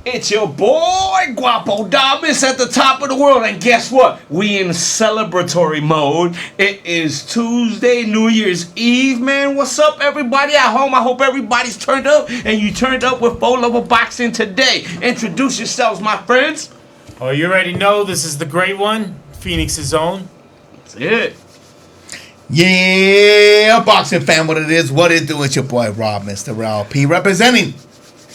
It's your boy Guapo Damas at the top of the world, and guess what? We in celebratory mode. It is Tuesday, New Year's Eve, man. What's up, everybody at home? I hope everybody's turned up, and you turned up with Full Level Boxing today. Introduce yourselves, my friends. Oh, you already know this is the great one, Phoenix's own. That's it. Yeah, boxing fan, what it is, what it do? It's your boy Rob, Mr. LP, representing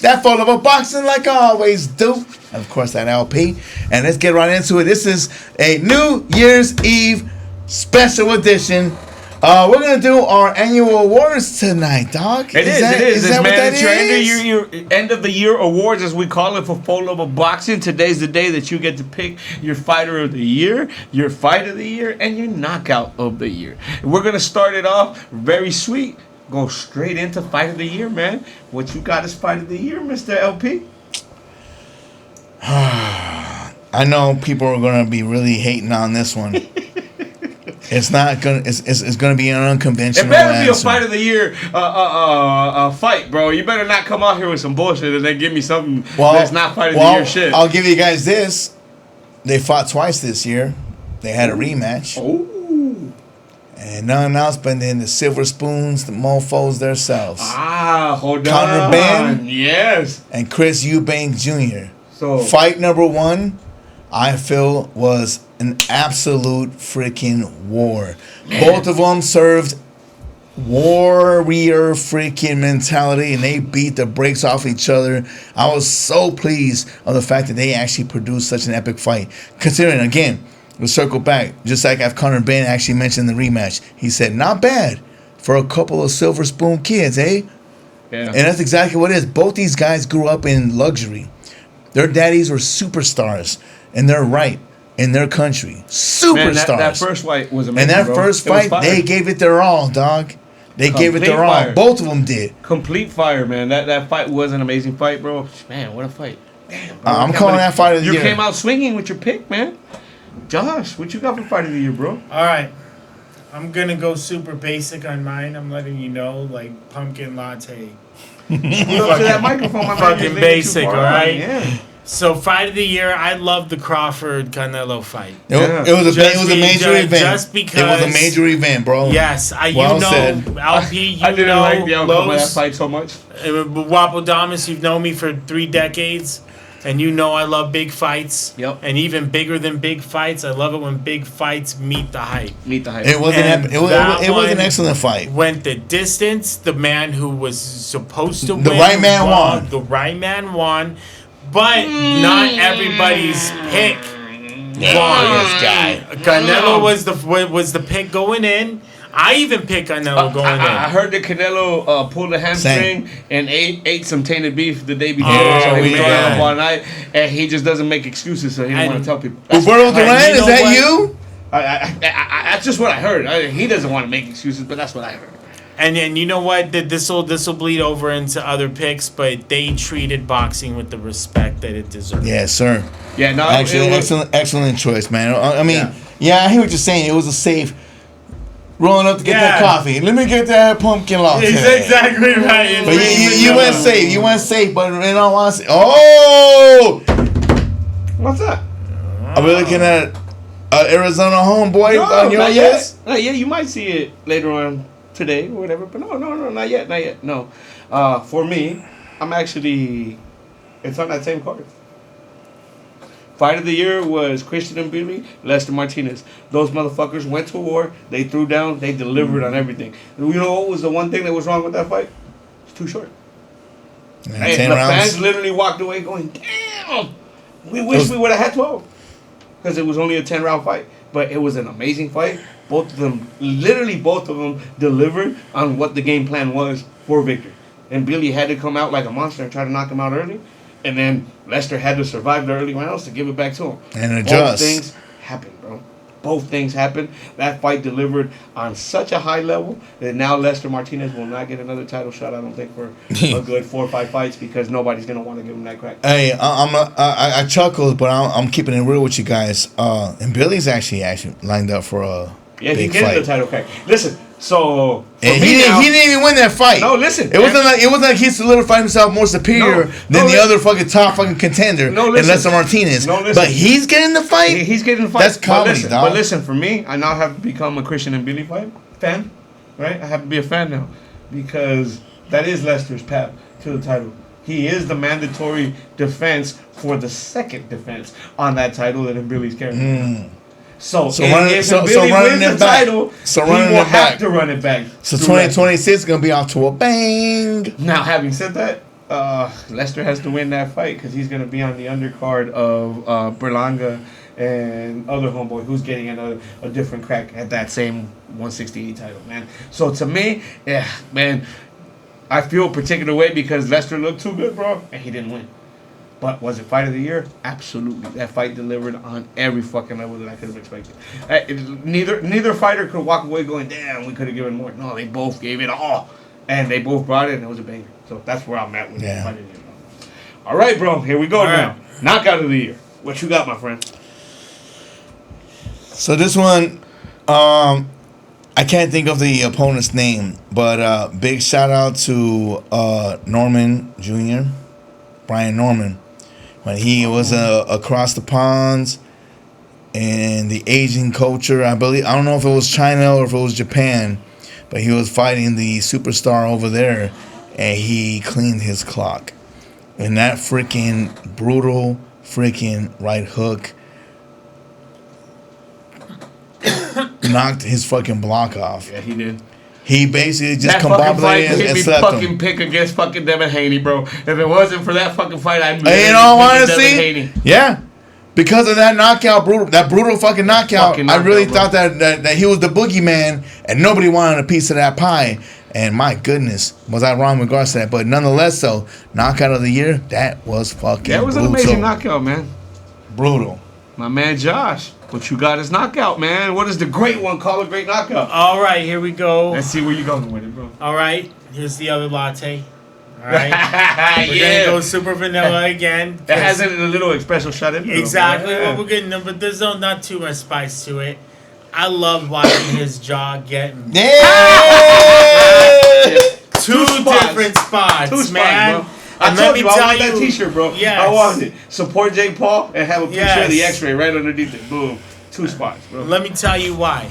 that Full Level Boxing like I always do. And of course, that LP. And let's get right into it. This is a New Year's Eve special edition. We're going to do our annual awards tonight, dog. It is. Is that what that It's is? your end of the year awards, as we call it, for Full Level Boxing. Today's the day that you get to pick your fighter of the year, your fight of the year, and your knockout of the year. We're going to start it off very sweet. Go straight into fight of the year, man. What you got as fight of the year, Mr. LP? I know people are going to be really hating on this one. It's not gonna. It's gonna be an unconventional. It better answer. be a fight of the year fight, bro. You better not come out here with some bullshit and then give me something that's not fight of the year shit. I'll give you guys this. They fought twice this year. They had a rematch. Oh. And none else but then the Silver Spoons, the mofos themselves. Hold Conor on. Ben. Yes. And Chris Eubank Jr. So fight number one, I feel, was an absolute freaking war. Man. Both of them served warrior freaking mentality, and they beat the brakes off each other. I was so pleased of the fact that they actually produced such an epic fight. Considering, again, we'll circle back, just like I've Conor Ben actually mentioned in the rematch. He said, not bad for a couple of silver spoon kids, eh? Yeah. And that's exactly what it is. Both these guys grew up in luxury. Their daddies were superstars, and they're right in their country. Superstars. Man, that first fight was amazing. And that first fight, they gave it their all, dog. They gave it their all. Both of them did. Complete fire, man. That fight was an amazing fight, bro. Man, what a fight. Damn, bro. I'm calling that fight of the year. You came out swinging with your pick, man. Josh, what you got for fight of the year, bro? All right. I'm going to go super basic on mine. I'm letting you know, like pumpkin latte. Go to that microphone, my fucking basic, all right? Yeah. So, fight of the year, I love the Crawford-Canelo fight. It was a major event. Just because. It was a major event, bro. Yes. LP, I didn't like the outcome of that fight so much. Guapo Damas, you've known me for 3 decades. And you know I love big fights. Yep. And even bigger than big fights, I love it when big fights meet the hype. It was an excellent fight. Went the distance. The man who was supposed to win. The right man won. The right man won. But not everybody's pick won. This guy. Canelo was the pick going in. I even picked Canelo going in. I heard that Canelo pulled a hamstring and ate some tainted beef the day before, so he was throwing up all night, and he just doesn't make excuses, so he didn't want to tell people. Roberto Duran, is that you? That's just what I heard. He doesn't want to make excuses, but that's what I heard. And you know what? This will bleed over into other picks, but they treated boxing with the respect that it deserved. Yes, sir. Yeah, no, actually, excellent choice, man. I mean, yeah, I hear what you're saying. It was a safe. Rolling up to get that coffee. Let me get that pumpkin latte. It's exactly right. But you went safe. You went safe. But in all honesty, oh, what's that? Are we looking at Arizona homeboy on your list? Not yet. You might see it later on today or whatever. But no, not yet. No. For me, it's on that same card. Fight of the year was Christian and Billy, Lester Martinez. Those motherfuckers went to war. They threw down. They delivered on everything. You know what was the one thing that was wrong with that fight? It's too short. And the fans literally walked away going, damn, we wish we would have had 12. Because it was only a 10-round fight. But it was an amazing fight. Both of them delivered on what the game plan was for victory. And Billy had to come out like a monster and try to knock him out early. And then Lester had to survive the early rounds to give it back to him. And adjust. Both things happened, bro. Both things happened. That fight delivered on such a high level that now Lester Martinez will not get another title shot, I don't think, for a good 4 or 5 fights because nobody's going to want to give him that crack. Hey, I chuckled, but I'm keeping it real with you guys. And Billy's actually lined up for a big he fight. the title crack. Listen, So for And me he now, didn't even win that fight. No, listen. It wasn't like he solidified himself more superior than the other fucking top fucking contender, No, and listen. Lester Martinez. No, listen. But he's getting the fight. He's getting the fight. That's comedy, but dog. But listen, for me, I now have become a Christian and Billy fan, right? I have to be a fan now because that is Lester's path to the title. He is the mandatory defense for the second defense on that title in Billy's character. So if Billy wins the title, he will have to run it back. So 2026 is going to be off to a bang. Now, having said that, Lester has to win that fight because he's going to be on the undercard of Berlanga and other homeboy who's getting a different crack at that same 168 title, man. So to me, yeah, man, I feel a particular way because Lester looked too good, bro, and he didn't win. But was it fight of the year? Absolutely. That fight delivered on every fucking level that I could have expected. Neither fighter could walk away going, damn, we could have given more. No, they both gave it all. And they both brought it, and it was a banger. So that's where I'm at with the fight of the year. All right, bro. Here we go now. Knockout of the year. What you got, my friend? So this one, I can't think of the opponent's name, but big shout out to Norman Jr., Brian Norman. When he was across the ponds in the Asian culture, I don't know if it was China or if it was Japan, but he was fighting the superstar over there, and he cleaned his clock. And that freaking brutal freaking right hook knocked his fucking block off. Yeah, he did. He basically just combobulated and slept fucking him. pick against fucking Devin Haney, bro. If it wasn't for that fucking fight, I'd be in all honesty, yeah. Because of that knockout, brutal fucking knockout, I really thought that he was the boogeyman and nobody wanted a piece of that pie. And my goodness, was I wrong in regards to that? But nonetheless, though, knockout of the year, that was fucking That was brutal. an amazing knockout, man. Brutal. My man Josh, what you got is knockout, man. What is the great one called a great knockout? All right, here we go. Let's see where you going with it, bro. All right, here's the other latte. All right, we're gonna go super vanilla again. It has a little espresso shot in it. Exactly what we're getting, but there's not too much spice to it. I love watching his jaw getting Yeah. two different spots, man. Bro. I told you, I want that t-shirt, bro. Yes. I wanted it. Support Jake Paul and have a picture of the x-ray right underneath it. Boom. 2 spots, bro. Let me tell you why.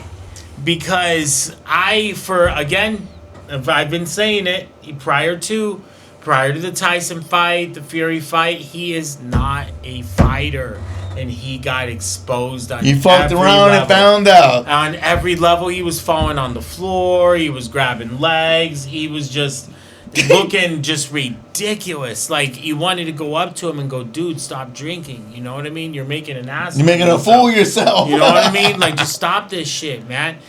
Because I've been saying it prior to the Tyson fight, the Fury fight, he is not a fighter. And he got exposed on You fucked every around level. and found out. On every level, he was falling on the floor. He was grabbing legs. He was just looking just ridiculous. Like, you wanted to go up to him and go, dude, stop drinking. You know what I mean? You're making an ass. You're making a fool of yourself. You know what I mean? Like, just stop this shit, man.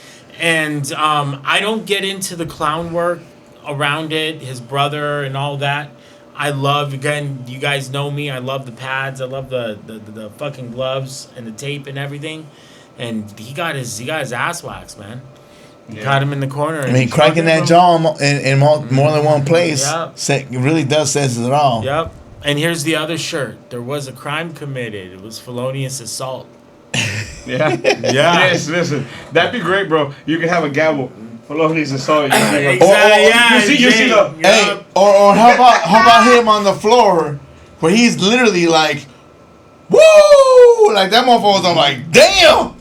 And I don't get into the clown work around it, his brother and all that. I love, again, you guys know me. I love the pads. I love the fucking gloves and the tape and everything. And he got his ass waxed, man. He caught him in the corner. I mean, cracking that jaw in more than one place it really does says it all. Yep. And here's the other shirt. There was a crime committed. It was felonious assault. Yeah? Yeah. Yes, listen. That'd be great, bro. You can have a gavel. Felonious assault. Exactly. You see the... Hey, or how about him on the floor where he's literally like, woo! Like, that motherfucker was on like, damn!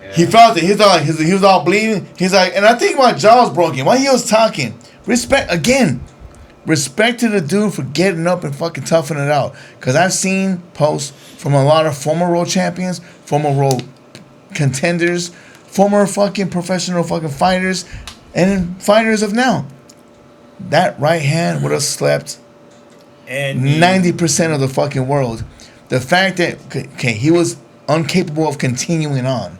Yeah. He felt it. He was all bleeding. He's like, and I think my jaw's broken. While he was talking, respect to the dude for getting up and fucking toughing it out. Because I've seen posts from a lot of former world champions, former world contenders, former fucking professional fucking fighters, and fighters of now. That right hand would have slept and 90% of the fucking world. The fact that, he was incapable of continuing on.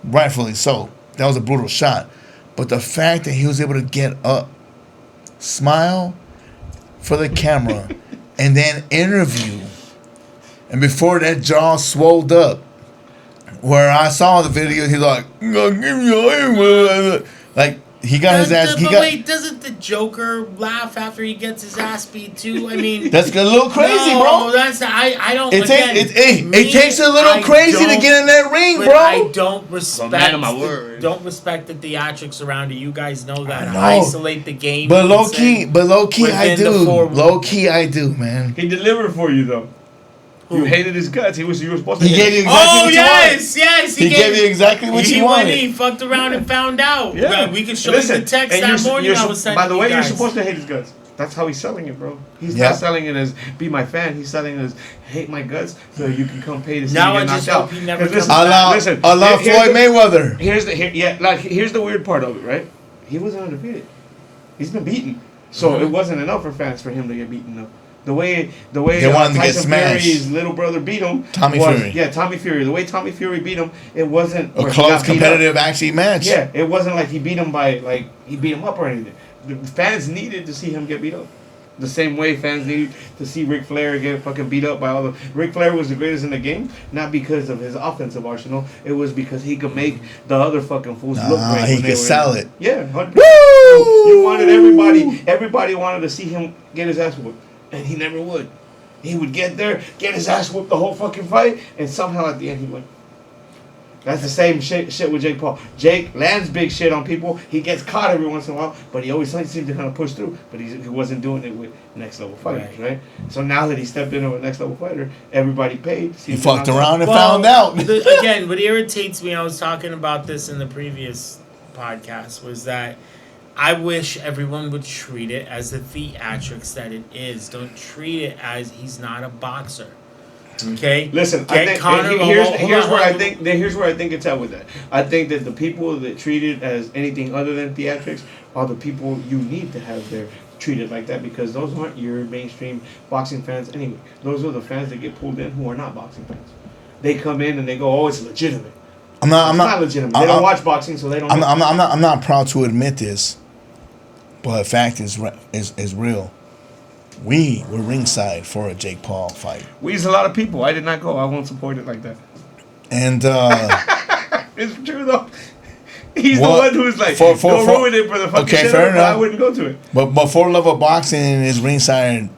Rightfully so. That was a brutal shot. But the fact that he was able to get up, smile for the camera, and then interview, and before that jaw swelled up, where I saw the video, he's like, I'm gonna give you a like, He got his ass. Wait, doesn't the Joker laugh after he gets his ass beat too? I mean, that's a little crazy, no, bro. That's I don't. It takes a little crazy to get in that ring, bro. I don't respect. word. Don't respect the theatrics around it. You guys know that. I Isolate the game. But low key, I do. Low key, I do, man. He delivered for you though. You hated his guts. You were supposed to. He gave you exactly what you wanted. Yes. He gave you exactly what you wanted. He fucked around and found out. Yeah. We could show you the text that morning I was sending. By the way, you you're guys. supposed to hate his guts. That's how he's selling it, bro. He's not selling it as be my fan. He's selling it as hate my guts so you can come pay to see me get knocked out. Hope he never comes listen, allow Floyd Mayweather. Here's the weird part of it, right? He wasn't undefeated. He's been beaten, so it wasn't enough for fans for him to get beaten though. The way they wanted to get smashed. Fury's little brother beat him. Tommy Fury. Yeah, Tommy Fury. The way Tommy Fury beat him, it wasn't a close competitive actually match. Yeah, it wasn't like he beat him he beat him up or anything. The fans needed to see him get beat up. The same way fans needed to see Ric Flair get fucking beat up by all the. Ric Flair was the greatest in the game, not because of his offensive arsenal. It was because he could make the other fucking fools look great. He could sell it. Yeah, 100%. Woo! You wanted everybody. Everybody wanted to see him get his ass whooped. And he never would. He would get there, get his ass whooped the whole fucking fight, and somehow at the end he won. That's the same shit with Jake Paul. Jake lands big shit on people. He gets caught every once in a while, but he always seems to kind of push through. But he wasn't doing it with next level fighters, right? So now that he stepped into a next level fighter, everybody paid. He fucked around and found out. Again, what irritates me, I was talking about this in the previous podcast, was that I wish everyone would treat it as the theatrics that it is. Don't treat it as he's not a boxer. Okay. Listen, I think here's where I think it's at with that. I think that the people that treat it as anything other than theatrics are the people you need to have there treated like that, because those aren't your mainstream boxing fans anyway. Those are the fans that get pulled in who are not boxing fans. They come in and they go, "Oh, it's legitimate." I'm not legitimate. They don't watch boxing, so they don't. I'm not proud to admit this, but the fact is real. We were ringside for a Jake Paul fight. We's a lot of people. I did not go. I won't support it like that. And it's true though. He's the one who's like, don't ruin it for the fucking shit. Fair enough. I wouldn't go to it. But for love of boxing is ringside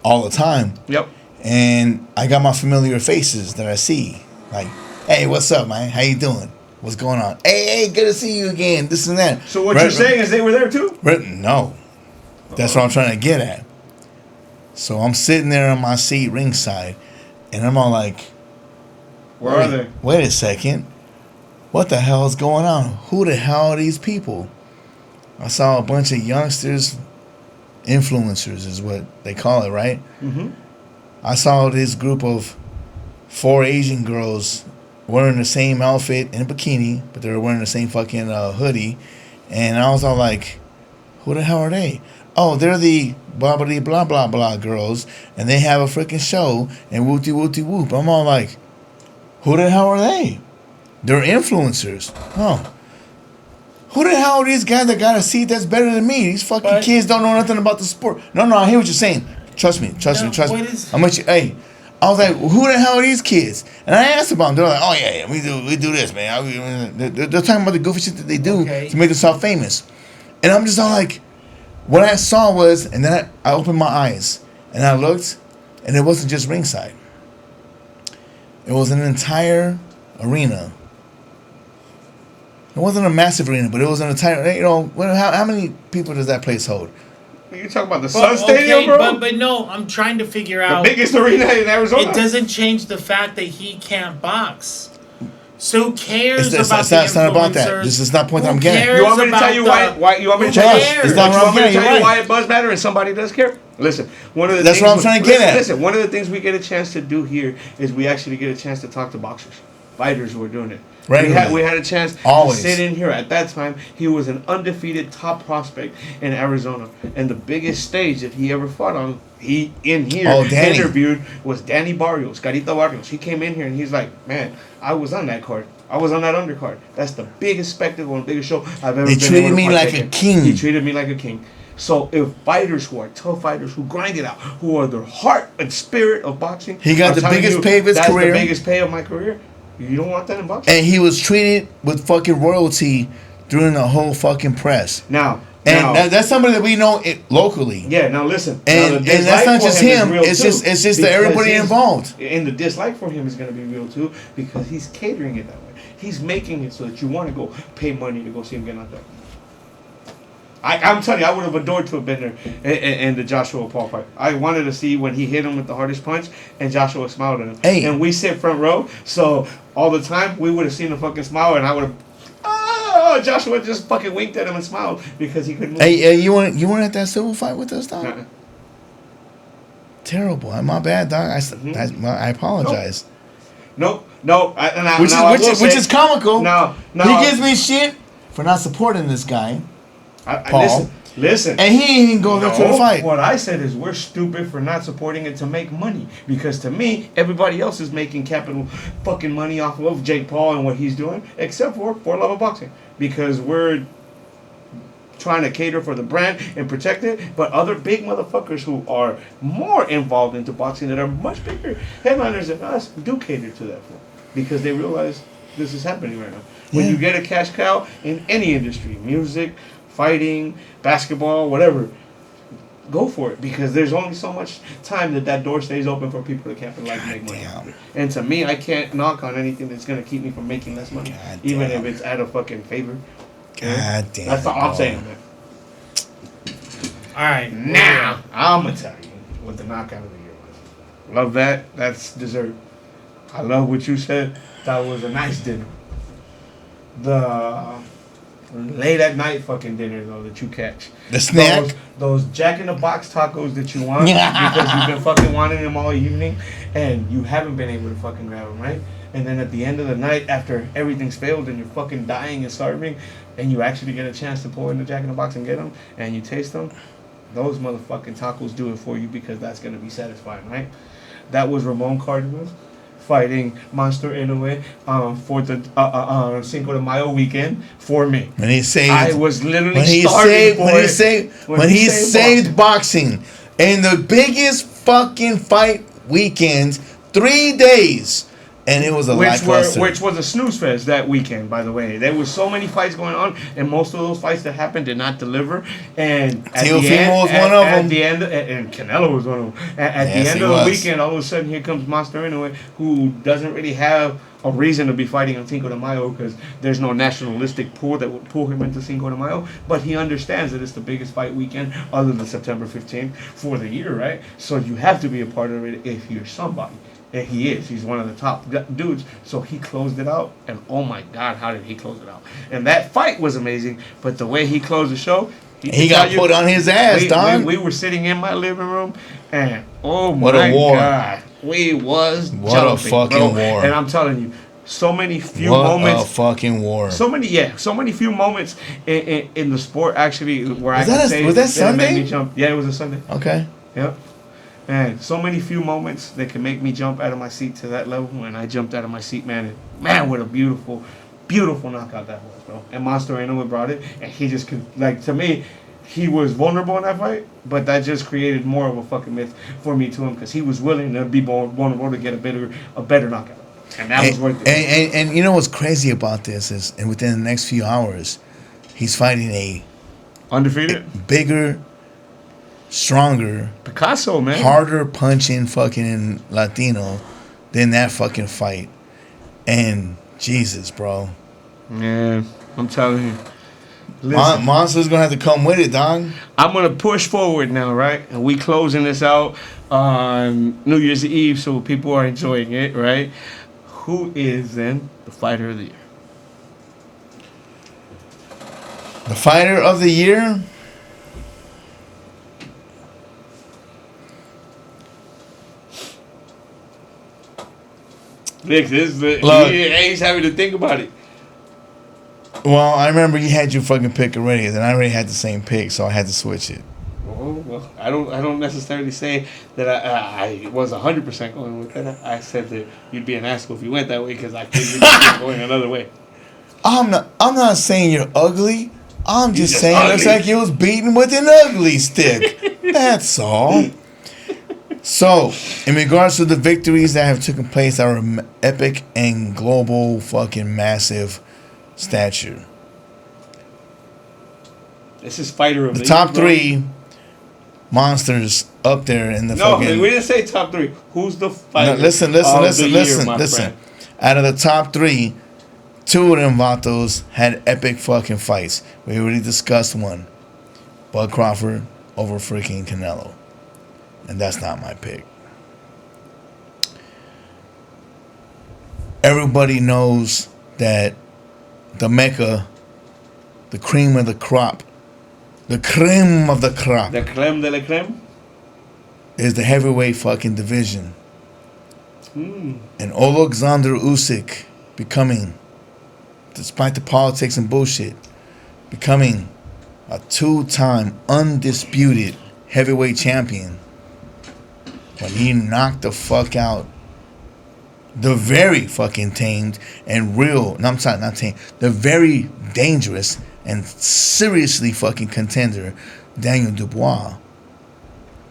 all the time. Yep. And I got my familiar faces that I see. Like, hey, what's up, man? How you doing? What's going on? Hey, good to see you again. This and that. So what you're saying is they were there too? No. That's what I'm trying to get at. So I'm sitting there on my seat ringside, and I'm all like, where are they? Wait a second. What the hell is going on? Who the hell are these people? I saw a bunch of youngsters, influencers is what they call it, right? Mm-hmm. I saw this group of 4 Asian girls wearing the same outfit in a bikini, but they were wearing the same fucking hoodie. And I was all like, who the hell are they? Oh, they're the blah, blah, blah, blah, blah girls, and they have a freaking show, and whoopty, whoopty, whoop. I'm all like, who the hell are they? They're influencers. Oh. Who the hell are these guys that got a seat that's better than me? These fucking kids don't know nothing about the sport. No, I hear what you're saying. Trust me. I'm with you. Hey, I was like, who the hell are these kids? And I asked about them. They're like, oh, yeah, we do this, man. They're talking about the goofy shit that they do to make themselves famous. And I'm just all like, what I saw was, and then I opened my eyes, and I looked, and it wasn't just ringside. It was an entire arena. It wasn't a massive arena, but it was an entire, how many people does that place hold? You talking about the Sun Stadium, bro? But no, I'm trying to figure out. The biggest arena in Arizona. It doesn't change the fact that he can't box. So who cares about the influencers? It's not about that. This is not the point I'm getting. You want me to tell you why? You want me to tell you? It's not what I'm getting. You want me to tell you why it does matter and somebody does care? Listen, that's what I'm trying to get at. Listen, one of the things we get a chance to do here is we actually get a chance to talk to boxers, fighters who are doing it. We had a chance to sit in here. At that time, he was an undefeated top prospect in Arizona, and the biggest stage that he ever fought on, interviewed was Danny Barrios, Carita Barrios. He came in here and he's like, man, I was on that card. I was on that undercard. That's the biggest spectacle and biggest show I've ever been able to partake in. They treated me like a king. He treated me like a king. So if fighters who are tough fighters, who grind it out, who are the heart and spirit of boxing, he got the biggest pay of his career. That's the biggest pay of my career. You don't want that in boxing. And he was treated with fucking royalty during the whole fucking press. Now, That's somebody that we know locally. Yeah, now listen. And now, that's not just him. It's too, just that everybody involved. And the dislike for him is going to be real too because he's catering it that way. He's making it so that you want to go pay money to go see him get knocked out. I'm telling you, I would have adored to have been there in the Joshua Paul fight. I wanted to see when he hit him with the hardest punch and Joshua smiled at him. Hey. And we sit front row, so all the time we would have seen the fucking smile and I would have. Oh, Joshua just fucking winked at him and smiled because he couldn't move. Hey, you weren't at that civil fight with us, dog? Uh-uh. Terrible. My bad, dog. I apologize. No. Which is comical. No. He gives me shit for not supporting this guy, Paul. Listen. And he ain't even go there to the fight. What I said is we're stupid for not supporting it to make money. Because to me, everybody else is making capital fucking money off of Jake Paul and what he's doing, except for Love of Boxing. Because we're trying to cater for the brand and protect it, but other big motherfuckers who are more involved into boxing that are much bigger headliners than us do cater to that for because they realize this is happening right now. When you get a cash cow in any industry, music, fighting, basketball, whatever, go for it because there's only so much time that door stays open for people to capitalize and make money. Damn. And to me, I can't knock on anything that's going to keep me from making less money, even if it's out of fucking favor. God damn. That's all I'm saying, man. All right, Now, I'm going to tell you what the knockout of the year was. Love that. That's dessert. I love what you said. That was a nice dinner. The late at night fucking dinner, though, that you catch. The snack? Those Jack in the Box tacos that you want because you've been fucking wanting them all evening and you haven't been able to fucking grab them, right? And then at the end of the night, after everything's failed and you're fucking dying and starving, and you actually get a chance to pour in the Jack in the Box and get them, and you taste them, those motherfucking tacos do it for you because that's going to be satisfying, right? That was Ramon Cardenas fighting Monster Inoue for the Cinco de Mayo weekend for me. When he saved, I was literally starving for it. When he saved boxing in the biggest fucking fight weekend, 3 days. And it was a lackluster. Which was a snooze fest that weekend, by the way. There was so many fights going on, and most of those fights that happened did not deliver. And at the end, was one of them. At the end, and Canelo was one of them. At the end of the weekend, all of a sudden, here comes Monster Inoue, who doesn't really have a reason to be fighting on Cinco de Mayo because there's no nationalistic pull that would pull him into Cinco de Mayo. But he understands that it's the biggest fight weekend other than September 15th for the year, right? So you have to be a part of it if you're somebody. And he is. He's one of the top dudes. So he closed it out. And oh my God, how did he close it out? And that fight was amazing. But the way he closed the show, he got put on his ass, dog. We were sitting in my living room. And oh what my a war. God. We was what jumping, a fucking bro. war. And I'm telling you, so many few what moments. What a fucking war. So many few moments in the sport actually where I can say was that Sunday? made me jump. Yeah, it was a Sunday. Okay. Yep. And so many few moments that can make me jump out of my seat to that level. And I jumped out of my seat, man. And man, what a beautiful, beautiful knockout that was, bro. And Monster Inoue brought it. And he just could, like, to me, he was vulnerable in that fight. But that just created more of a fucking myth for me to him. Because he was willing to be more vulnerable to get a better knockout. And that was worth it. And you know what's crazy about this is, and within the next few hours, he's fighting a bigger, stronger, Picasso, man, harder punching fucking Latino than that fucking fight. And Jesus, bro. Man, I'm telling you. Monster's gonna have to come with it, dog. I'm gonna push forward now, right? And we closing this out on New Year's Eve, so people are enjoying it, right? Who is then the fighter of the year? The fighter of the year? Nick, he's having to think about it. Well, I remember you had your fucking pick already, and I already had the same pick, so I had to switch it. Well, I don't necessarily say that I was 100% going with that. I said that you'd be an asshole if you went that way because I figured you were going another way. I'm not saying you're ugly. I'm just saying it looks like you was beaten with an ugly stick. That's all. So, in regards to the victories that have taken place that are epic and global fucking massive stature, This is fighter of The the top year, bro. 3 monsters up there in the No, fucking. we didn't say top 3. Who's the fighter? No, listen, of the year, my friend? Out of the top 3, 2 of them vatos had epic fucking fights. We already discussed one. Bud Crawford over freaking Canelo. And that's not my pick. Everybody knows that the Mecca, the cream of the crop, the creme of the crop, The creme de la creme? is the heavyweight fucking division. And Alexander Usyk becoming, despite the politics and bullshit, becoming a 2-time undisputed heavyweight champion when he knocked the fuck out the very fucking tamed and real, no, I'm sorry, not tamed, the very dangerous and seriously fucking contender Daniel Dubois,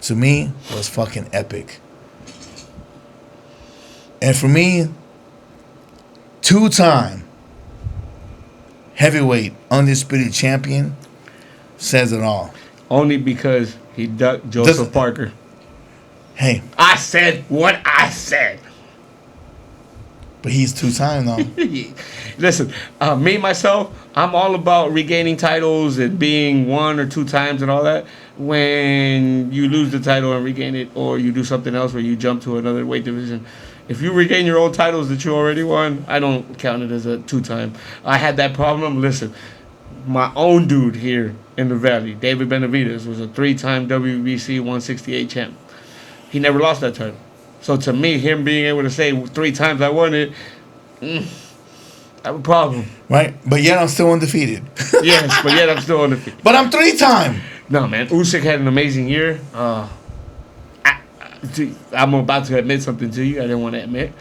to me, was fucking epic. And for me, 2-time heavyweight undisputed champion says it all. Only because he ducked Joseph Parker. Hey, I said what I said. but he's 2-time though. Listen, me, myself, I'm all about regaining titles and being 1 or 2 times and all that. When you lose the title and regain it, or you do something else where you jump to another weight division, if you regain your old titles that you already won, I don't count it as a 2-time. I had that problem. Listen, my own dude here in the Valley, David Benavidez, was a 3-time WBC 168 champ. He never lost that title. So to me, him being able to say 3 times I won it, I have a problem. Right? But yet I'm still undefeated. Yes, but yet I'm still undefeated. But I'm 3-time. No, man. Usyk had an amazing year. I'm about to admit something to you I didn't want to admit.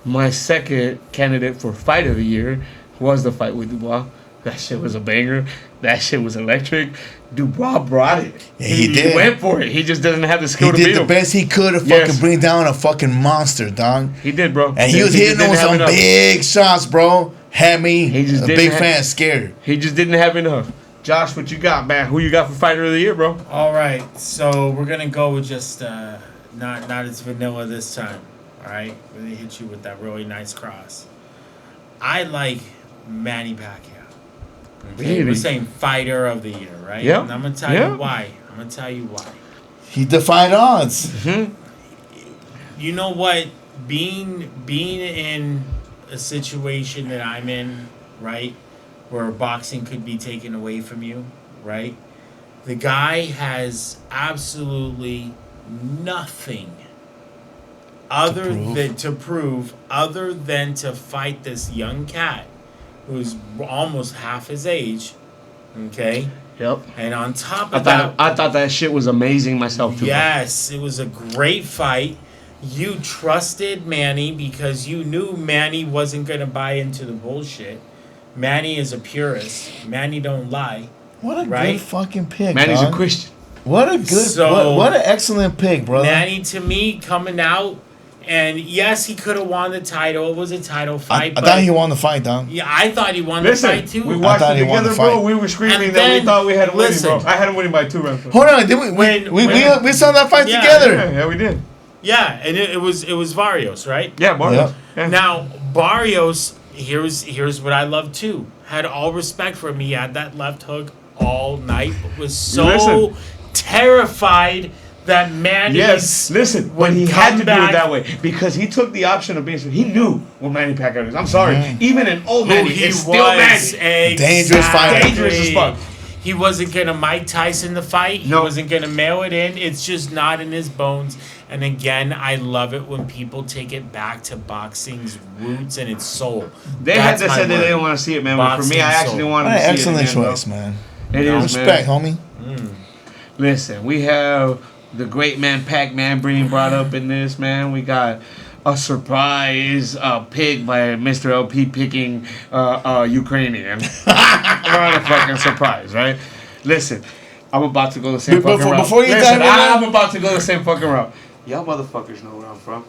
My second candidate for fight of the year was the fight with Dubois. That shit was a banger. That shit was electric. Dubois brought it. Yeah, he did. He went for it. He just doesn't have the skill He to beat did the him. best he could to Yes. fucking bring down a fucking monster, dog. He did, bro. And he was just hitting didn't on have some enough. big shots, bro. Had me, He just a didn't big have- fan, scared. He just didn't have enough. Josh, what you got, man? Who you got for fighter of the year, bro? All right, so we're gonna go with just not as vanilla this time. All right, we're gonna hit you with that really nice cross. I like Manny Pacquiao. Okay, Really? we're saying fighter of the year, right? Yeah. And I'm gonna tell Yeah. you why. I'm gonna tell you why. He defied odds. You know what? Being in a situation that I'm in, right, where boxing could be taken away from you, right? The guy has absolutely nothing other than to fight this young cat who's almost half his age, okay? Yep. And on top of that, I thought that shit was amazing myself, too. yes, it was a great fight. You trusted Manny because you knew Manny wasn't going to buy into the bullshit. Manny is a purist. Manny don't lie. What a Right? good fucking pick, Man, he's a dog. Christian. What a good, So- what an excellent pick, brother. Manny, to me, coming out, and yes, he could have won the title. It was a title I fight. but thought he won the fight, dog. yeah, I thought he won Listen, the fight too. we watched thought it he won together, the fight. bro. We were screaming And that we then- thought we had him winning, bro. listen. I had him winning by 2 rounds. Hold on, did we we saw that fight Yeah. together. Yeah, we did. Yeah, and it was Barrios, right? Yeah, Barrios. Yeah. Now, Barrios, here's what I love too. Had all respect for him. He had that left hook all night, but was so Listen. terrified that Manny. Yes, listen, would when he had to come do it back- that way because he took the option of being. He knew what Manny Pacquiao is. I'm sorry, even an old Who Manny, he it's was still Manny. Dangerous fighter. Dangerous as fuck. He wasn't gonna Mike Tyson the fight. He No. wasn't gonna mail it in. It's just not in his bones. And again, I love it when people take it back to boxing's roots and its soul. They That's had to my say that word. they didn't want to see it, man. But for me, I Boxing actually soul. wanted What to an see excellent it. Again, choice, man. It is, Respect, man. homie. Listen, we have the great man Pac-Man being brought up in this, man. We got a surprise pick by Mr. LP picking Ukrainian. What a fucking surprise, right? Listen, I'm about to go the same fucking route. Before you Listen, dive in, I'm about to go the same fucking route. Y'all motherfuckers know where I'm from.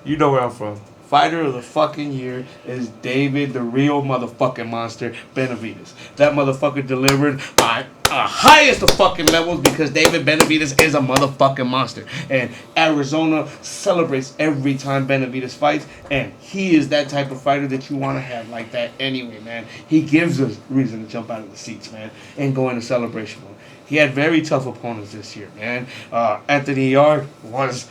You know where I'm from. fighter of the fucking year is David, the real motherfucking monster, Benavidez. That motherfucker delivered by highest of fucking levels because David Benavidez is a motherfucking monster. And Arizona celebrates every time Benavidez fights. And he is that type of fighter that you want to have like that anyway, man. He gives us reason to jump out of the seats, man, and go into celebration mode. He had very tough opponents this year, man. Anthony Yard was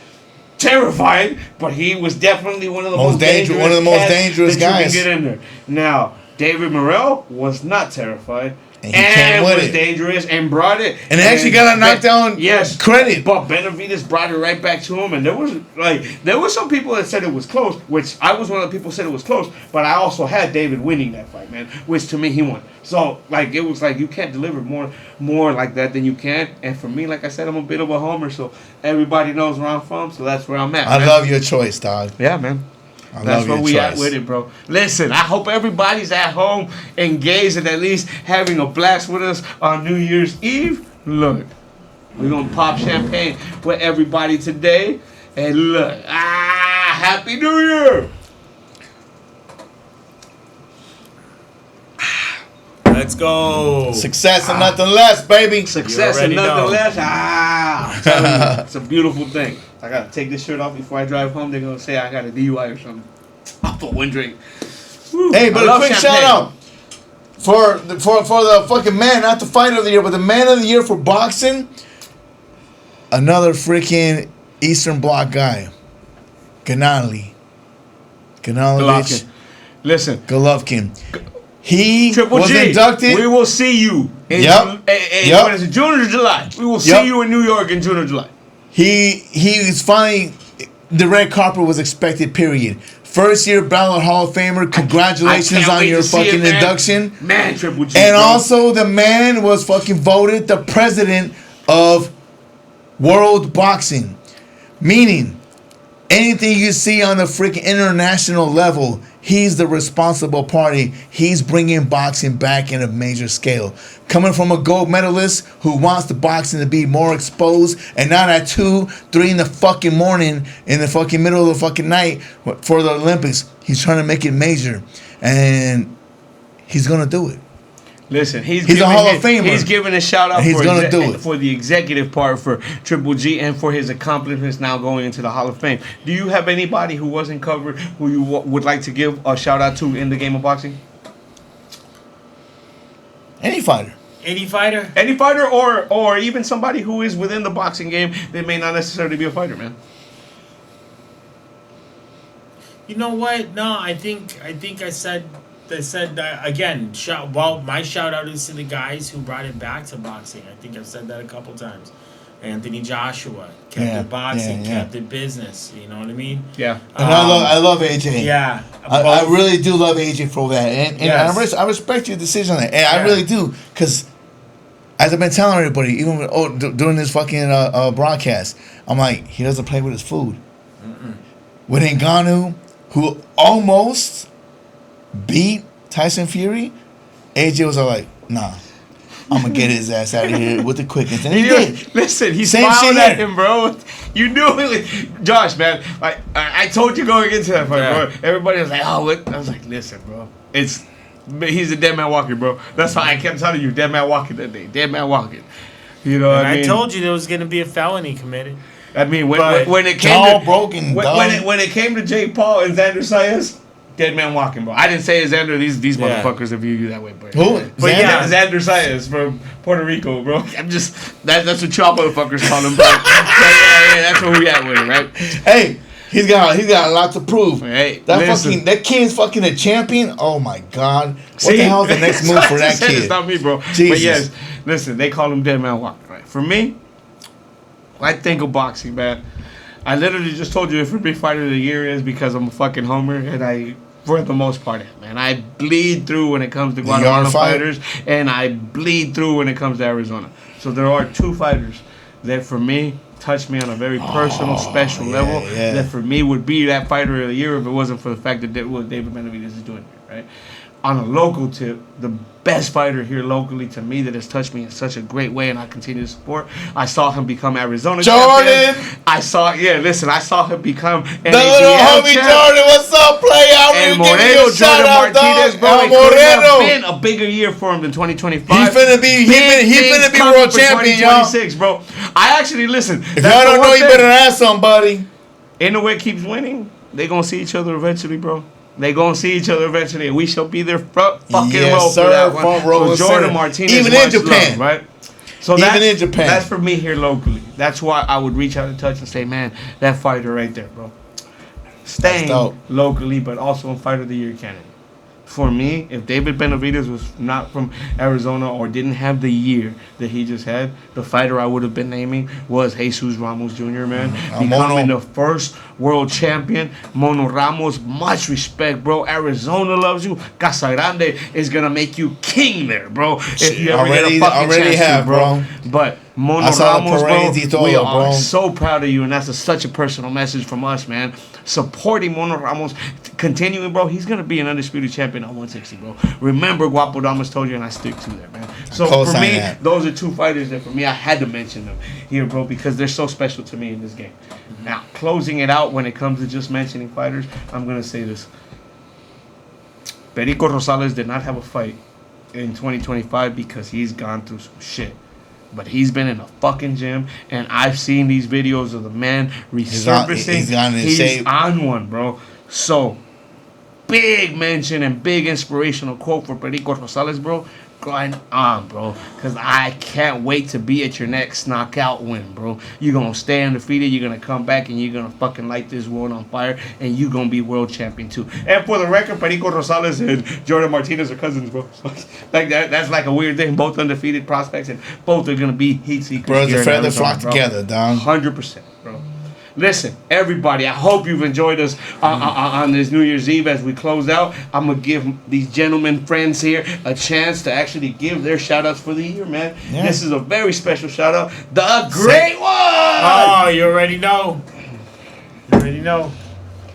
terrifying, but he was definitely one of the most dangerous guys you can get in there. Now, David Morrell was not terrified. And was dangerous and brought it. And actually got a knockdown credit. But Benavidez brought it right back to him. And there was some people that said it was close, which I was one of the people who said it was close. But I also had David winning that fight, man, which to me he won. So, it was like you can't deliver more like that than you can. And for me, like I said, I'm a bit of a homer. So everybody knows where I'm from. So that's where I'm at. I love your choice, dog. Yeah, man. That's where we at with it, bro. Listen, I hope everybody's at home, engaged, and at least having a blast with us on New Year's Eve. Look, we're going to pop champagne with everybody today. And look, Happy New Year! Let's go. Success and nothing less, baby. Success and nothing less. I'm telling you, it's a beautiful thing. I gotta take this shirt off before I drive home. They're gonna say I got a DUI or something. I'll put one drink. Woo. Hey, but a quick shout out for the fucking man, not the fighter of the year, but the man of the year for boxing. Another freaking Eastern Bloc guy, Gennady Golovkin. Listen, Golovkin. He Triple was G, inducted. We will see you in June or July. We will see you in New York in June or July. He is finally, the red carpet was expected, period. First year ballot Hall of Famer. Congratulations on your fucking induction. Man, Triple G. And also the man was fucking voted the president of World Boxing. Meaning, anything you see on the freaking international level, he's the responsible party. He's bringing boxing back in a major scale. Coming from a gold medalist who wants the boxing to be more exposed and not at 2, 3 in the fucking morning in the fucking middle of the fucking night for the Olympics. He's trying to make it major. And he's going to do it. Listen, he's a Hall of Famer. He's giving a shout out for the executive part for Triple G and for his accomplishments now going into the Hall of Fame. Do you have anybody who wasn't covered who you would like to give a shout out to in the game of boxing? Any fighter. Any fighter? Any fighter or even somebody who is within the boxing game that may not necessarily be a fighter, man. You know what? No, I think I said again. My shout out is to the guys who brought it back to boxing. I think I've said that a couple times. Anthony Joshua kept it boxing, kept it business. You know what I mean? Yeah. And I love AJ. Yeah. I really do love AJ for that, and yes. I respect your decision on that. And I really do, because as I've been telling everybody, even during this fucking broadcast, I'm like, he doesn't play with his food. With Ngannou, who almost beat Tyson Fury, AJ was like, nah, I'm going to get his ass out of here with the quickness. And he did. Listen, he smiled at him, bro. You knew it. Josh, man, I told you going into that fight, bro. Everybody was like, oh, look. I was like, listen, bro. He's a dead man walking, bro. That's why I kept telling you, dead man walking that day. Dead man walking. You know what I mean? I told you there was going to be a felony committed. I mean, when it came to Jake Paul and Xander Sayas, dead man walking, bro. I didn't say Xander. These motherfuckers have viewed you that way, but who? But Xander Sayas from Puerto Rico, bro. I'm just that's what y'all motherfuckers call him, bro. That's where we at with it, right? Hey, he's got a lot to prove. Hey, that kid's fucking a champion. Oh my god! What the hell is the next move for that kid? It's not me, bro. Jesus. But yes, listen, they call him dead man walking, right? For me, I think of boxing, man. I literally just told you if big fighter of the year is because I'm a fucking homer, and for the most part, man, I bleed through when it comes to Guatemala fighters, and I bleed through when it comes to Arizona. So there are 2 fighters that, for me, touched me on a very personal, special level. That for me would be that fighter of the year if it wasn't for the fact that what David Benavidez is doing here, right? on a local tip, the best fighter here locally to me that has touched me in such a great way, and I continue to support. I saw him become Arizona Jordan. champion. I saw him become The little homie Jordan, what's up, player? And Moreno, Jordan Martinez, bro. It couldn't have been a bigger year for him than 2025. He finna be world champion, y'all. 2026, bro. I actually listen. If y'all don't know, you better ask somebody. NYE keeps winning. They gonna see each other eventually, bro. They gonna see each other eventually, and we shall be there front fucking row for that one. Front row, so Jordan Martinez, even in Japan, love, right? So even in Japan, that's for me here locally. That's why I would reach out and touch and say, man, that fighter right there, bro. Staying locally, but also in Fighter of the Year candidate. For me, if David Benavidez was not from Arizona or didn't have the year that he just had, the fighter I would have been naming was Jesus Ramos Jr., man. Becoming the first world champion. Mono Ramos, much respect, bro. Arizona loves you. Casa Grande is going to make you king there, bro. If you ever get a fucking chance to, bro. But Mono Ramos, bro, we are so proud of you, and that's such a personal message from us, man. Supporting Mono Ramos, continuing, bro. He's gonna be an undisputed champion on 160, bro. Remember, Guapo Damas told you, and I stick to that, man. So for me, those are two fighters that for me, I had to mention them here, bro, because they're so special to me in this game. Mm-hmm. Now, closing it out when it comes to just mentioning fighters, I'm gonna say this: Perico Rosales did not have a fight in 2025 because he's gone through some shit. But he's been in a fucking gym, and I've seen these videos of the man resurfacing. He's on one, bro. So, big mention and big inspirational quote for Perico Rosales, bro. Grind on, bro. Because I can't wait to be at your next knockout win, bro. You're going to stay undefeated. You're going to come back, and you're going to fucking light this world on fire, and you're going to be world champion, too. And for the record, Perico Rosales and Jordan Martinez are cousins, bro. Like that's like a weird thing. Both undefeated prospects, and both are going to be heat seekers. Birds of feather flock together, dog. 100%, bro. Listen, everybody, I hope you've enjoyed us on this New Year's Eve as we close out. I'm going to give these gentlemen friends here a chance to actually give their shout-outs for the year, man. Yeah. This is a very special shout-out. The Great One! Oh, you already know.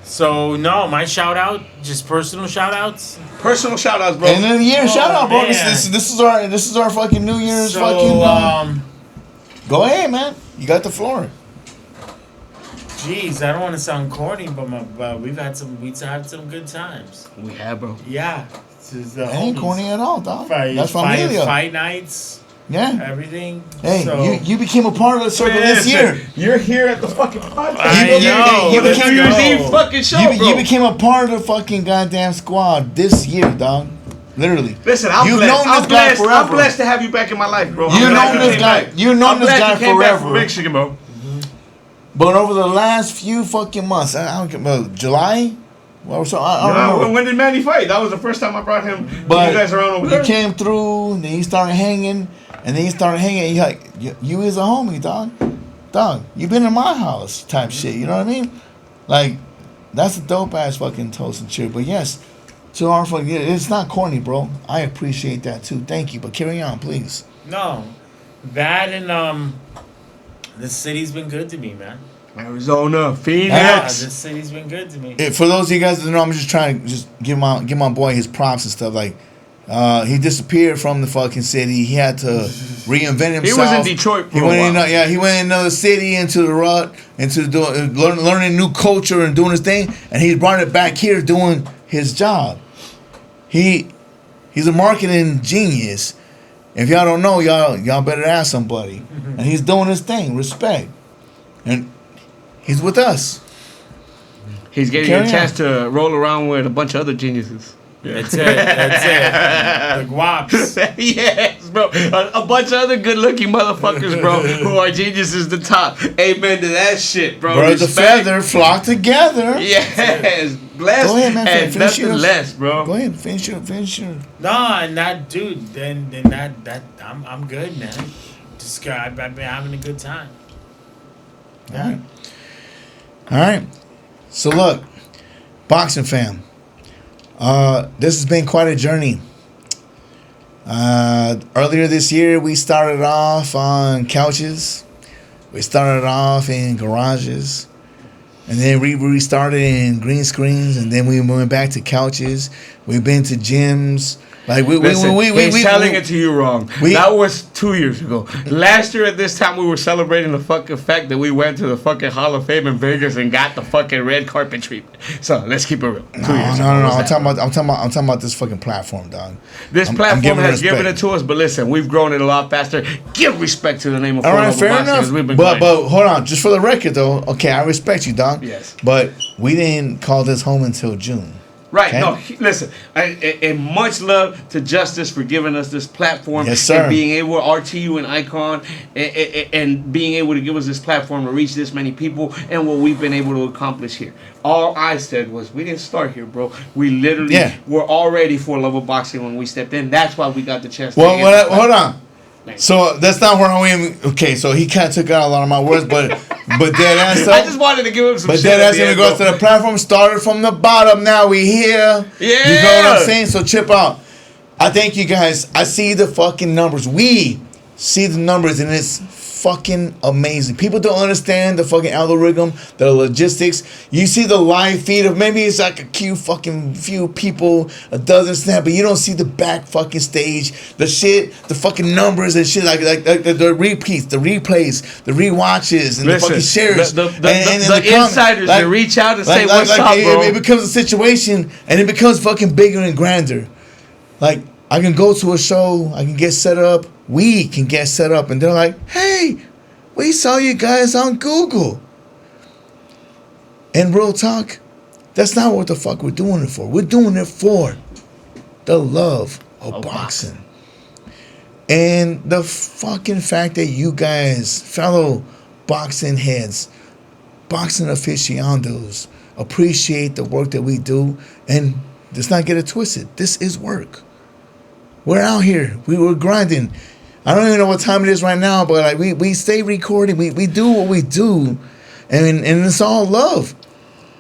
So, no, my shout-out, just personal shout-outs? Personal shout-outs, bro. End of the year shout-out, bro. This is our fucking New Year's fucking... Go ahead, man. You got the floor. Jeez, I don't want to sound corny, but we've had some good times. We have, bro. Yeah, it ain't corny at all, dog. That's familia. Fight nights. Yeah. Everything. Hey, so, you became a part of the circle this year. You're here at the fucking podcast. You became New Year's Eve fucking show, bro. You became a part of the fucking goddamn squad this year, dog. Literally. Listen, I'm blessed to have you back in my life, bro. You've known this guy forever. Back from Michigan, bro. But over the last few fucking months, I don't know, July? Well, so I don't know. When did Manny fight? That was the first time I brought him. But you guys around over there. He came through, then he started hanging, and then he started hanging. He like, you is a homie, dog. Dog, you been in my house type shit, you know what I mean? Like, that's a dope-ass fucking toast and cheer. But yes, to our fucking, it's not corny, bro. I appreciate that, too. Thank you, but carry on, please. No. That and, this city's been good to me, man. Arizona, Phoenix. Yeah, this city's been good to me. For those of you guys that know, I'm just trying to just give my boy his props and stuff. Like, he disappeared from the fucking city. He had to reinvent himself. He was in Detroit for he went in another city, into the rut, learning new culture and doing his thing. And he brought it back here doing his job. He's a marketing genius. If y'all don't know, y'all better ask somebody. And he's doing his thing. Respect. And he's with us. He's getting a chance to roll around with a bunch of other geniuses. Yeah. That's it. The guaps. Yes, bro. A bunch of other good-looking motherfuckers, bro, who are geniuses the top. Amen to that shit, bro. Birds of feather flock together. Yes. Blessed. Go ahead, man. And nothing less, bro. Go ahead. Finish your. No, and that, dude, then that I'm good, man. Just I've been having a good time. Yeah. All right. So look, boxing fam. This has been quite a journey. Earlier this year, we started off on couches. We started off in garages. And then we restarted in green screens. And then we went back to couches. We've been to gyms. Like Listen, he's telling it to you wrong. That was 2 years ago. Last year at this time, we were celebrating the fucking fact that we went to the fucking Hall of Fame in Vegas and got the fucking red carpet treatment. So let's keep it real. 2 years ago. No. I'm talking about this fucking platform, dog. This platform has given it to us, but listen, we've grown it a lot faster. Give respect to the name of all right, fair enough. But hold on, just for the record though. Okay, I respect you, dog. Yes. But we didn't call this home until June. Right. Okay? No, listen. And much love to Justice for giving us this platform. Yes, sir. And being able, RTU and Ikon, and being able to give us this platform to reach this many people and what we've been able to accomplish here. All I said was, we didn't start here, bro. We literally were already for love of boxing when we stepped in. That's why we got the chance to hold on. So that's not where I am. Okay, so he kind of took out a lot of my words, but dead ass. I just wanted to give him some. But dead ass in regards to the platform, started from the bottom. Now we here. Yeah, you know what I'm saying. So chip out. I thank you guys. I see the fucking numbers. We see the numbers, and it's fucking amazing. People don't understand the fucking algorithm, the logistics. You see the live feed of maybe it's like a few people, a dozen snap, but you don't see the back fucking stage, the shit, the fucking numbers and shit, like the repeats, the replays, the rewatches, and the fucking shares. The insiders that reach out and say, what's up, bro? It becomes a situation, and it becomes fucking bigger and grander. Like, I can go to a show, I can get set up, we can get set up, and they're like, hey, we saw you guys on Google. And real talk, that's not what the fuck we're doing it for. We're doing it for the love of boxing. And the fucking fact that you guys, fellow boxing heads, boxing aficionados, appreciate the work that we do, and let's not get it twisted. This is work. We're out here. We were grinding. I don't even know what time it is right now, but like we stay recording. We do what we do, and it's all love.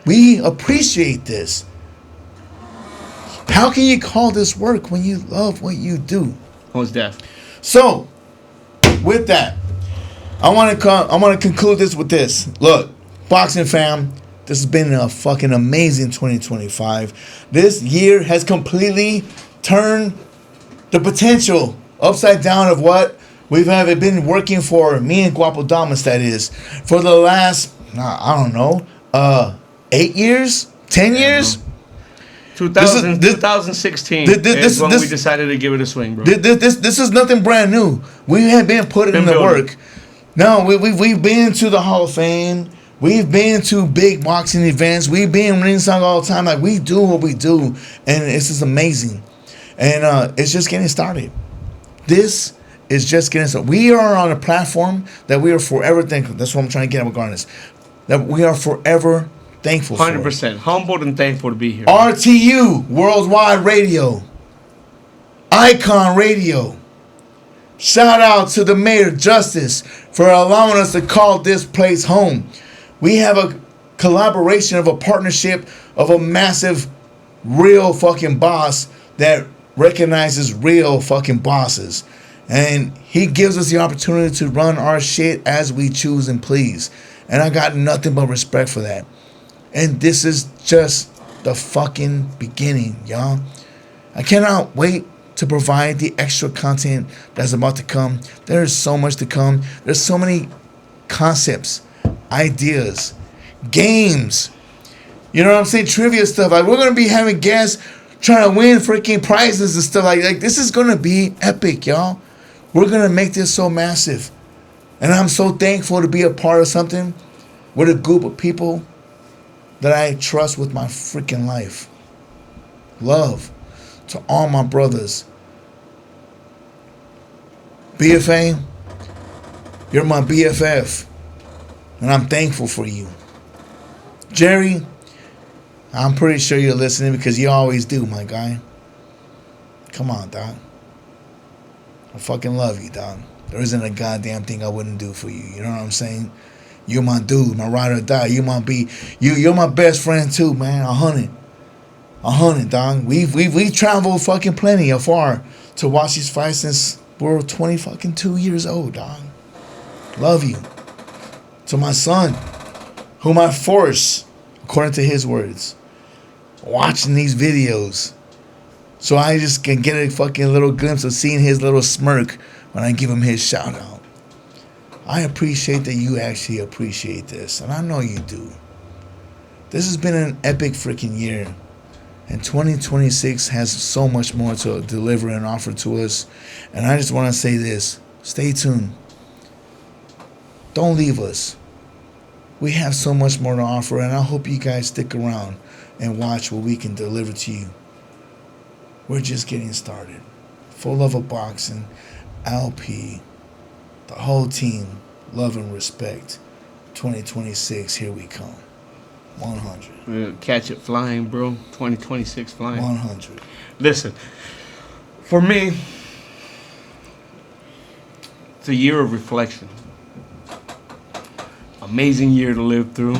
We appreciate this. How can you call this work when you love what you do? Most deaf. So, with that, I want to conclude this with this. Look, boxing fam, this has been a fucking amazing 2025. This year has completely turned the potential upside down of what we've been working for, me and Guapodamas, that is, for the last, I don't know, 8 years? 10 years? 2016 is when we decided to give it a swing, bro. This is nothing brand new. We have been putting in the work. No, we've been to the Hall of Fame. We've been to big boxing events. We've been ringside all the time. Like, we do what we do, and it's just amazing. And it's just getting started. This is just getting started. We are on a platform that we are forever thankful. That's what I'm trying to get at regardless. That we are forever thankful 100%. For. Humbled and thankful to be here. RTU, Worldwide Radio. Ikon Radio. Shout out to the Mayor Justice for allowing us to call this place home. We have a collaboration of a partnership of a massive, real fucking boss that recognizes real fucking bosses. And he gives us the opportunity to run our shit as we choose and please. And I got nothing but respect for that. And this is just the fucking beginning, y'all. I cannot wait to provide the extra content that's about to come. There's so much to come. There's so many concepts, ideas, games. You know what I'm saying? Trivia stuff. Like, we're going to be having guests trying to win freaking prizes and stuff like this is going to be epic, y'all. We're going to make this so massive. And I'm so thankful to be a part of something with a group of people that I trust with my freaking life. Love to all my brothers. BFA, you're my BFF. And I'm thankful for you. Jerry, I'm pretty sure you're listening because you always do, my guy. Come on, dog. I fucking love you, dog. There isn't a goddamn thing I wouldn't do for you. You know what I'm saying? You're my dude, my ride or die. You're my best friend too, man. 100, dog. We've traveled fucking plenty of far to watch these fights since we were 22 years old, dog. Love you. To my son, whom I force, according to his words, watching these videos So I just can get a fucking little glimpse of seeing his little smirk when I give him his shout out. I appreciate that you actually appreciate this, and I know you do. This has been an epic freaking year, and 2026 has so much more to deliver and offer to us. And I just want to say this: stay tuned. Don't leave us. We have so much more to offer, and I hope you guys stick around and watch what we can deliver to you. We're just getting started. Full Love of Boxing, LP, the whole team, love and respect. 2026, here we come. 100. We'll catch it flying, bro. 2026 flying. 100. Listen, for me, it's a year of reflection. Amazing year to live through.